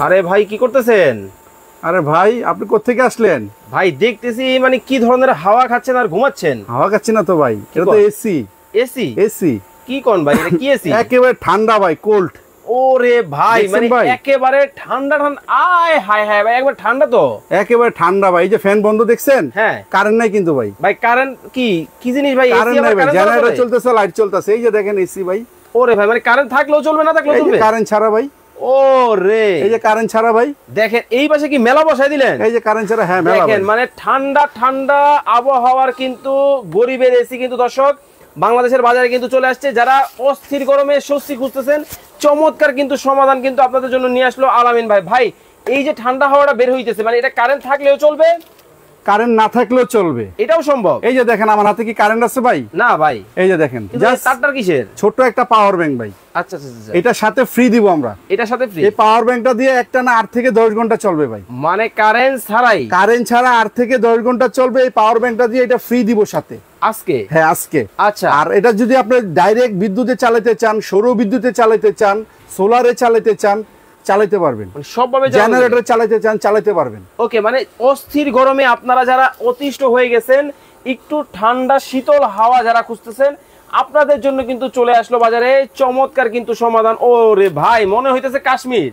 আরে ভাই কি করতেছেন? আরে ভাই আপনি কোত্থেকে আসলেন? ভাই দেখতেছি মানে কি ধরনের হাওয়া খাচ্ছেন আর ঘুমাচ্ছেন? হাওয়া খাচ্ছি না তো ভাই, এটা তো এসি। এসি? এসি কি কোন ভাই, এটা কি এসি? একেবারে ঠান্ডা ভাই, কোল্ড। ওরে ভাই দেখছেন মানে ভাই? একেবারে ঠান্ডা ঠান্ডা, আয় হায় হায় ভাই, একবার ঠান্ডা তো। একেবারে ঠান্ডা ভাই, এই যে ফ্যান বন্ধ দেখছেন? হ্যাঁ। কারেন্ট নাই কিন্তু ভাই। ভাই কারেন্ট কি কি জিনিস ভাই? কারেন্ট নাই ভাই, জেনারেটর চলতেছে, লাইট চলতেছে, এই যে দেখেন এসি ভাই। ওরে ভাই মানে কারেন্ট থাকলেও চলবে, না থাকলেও এই যে চলবে? কারেন্ট ছাড়া ভাই। ও রে, এই যে কারেন্ট ছাড়া ভাই। দেখেন এই পাশে কি মেলা বসাই দিলেন? এই যে কারেন্ট ছাড়া, হ্যাঁ মেলা। দেখেন মানে ঠান্ডা ঠান্ডা আবহাওয়ার কিন্তু গরিবের এসি কিন্তু দর্শক বাংলাদেশের বাজারে কিন্তু চলে আসছে। যারা অস্থির গরমে স্বস্তি খুঁজতেছেন, চমৎকার কিন্তু সমাধান কিন্তু আপনাদের জন্য নিয়ে আসলো আলামিন ভাই। ভাই এই যে ঠান্ডা হাওয়াটা বের হইতেছে, মানে এটা কারেন্ট থাকলেও চলবে, কারেন্ট না থাকলেও চলবে, এটাও সম্ভব? এই যে দেখেন আমার হাতে কি কারেন্ট আছে ভাই? না ভাই, এই যে দেখেন তারটার কিসের? ছোট একটা পাওয়ার ব্যাংক ভাই। আচ্ছা আচ্ছা আচ্ছা, এটার সাথে ফ্রি দিব আমরা। এটার সাথে ফ্রি? এই পাওয়ার ব্যাংকটা দিয়ে একটা না 8 থেকে 10 ঘন্টা চলবে ভাই। মানে কারেন্ট ছাড়াই? কারেন্ট ছাড়া 8 থেকে 10 ঘন্টা চলবে। এই পাওয়ার ব্যাংকটা দিয়ে এটা ফ্রি দিব সাথে আজকে? হ্যাঁ আজকে। আচ্ছা। আর এটা যদি আপনি ডাইরেক্ট বিদ্যুতে চালাতে চান, সৌর বিদ্যুতে চালাতে চান, সোলারে চালাতে চান, চালাতে পারবেন। সবভাবে জেনারেটরে চালাতে চান, চালাতে পারবেন। ওকে, মানে অস্থির গরমে আপনারা যারা অতিষ্ঠ হয়ে গেছেন, একটু ঠান্ডা শীতল হাওয়া যারা খুঁজতেছেন, আপনাদের জন্য কিন্তু চলে আসলো বাজারে চমৎকার কিন্তু সমাধান। ও রে ভাই, মনে হইতেছে কাশ্মীর।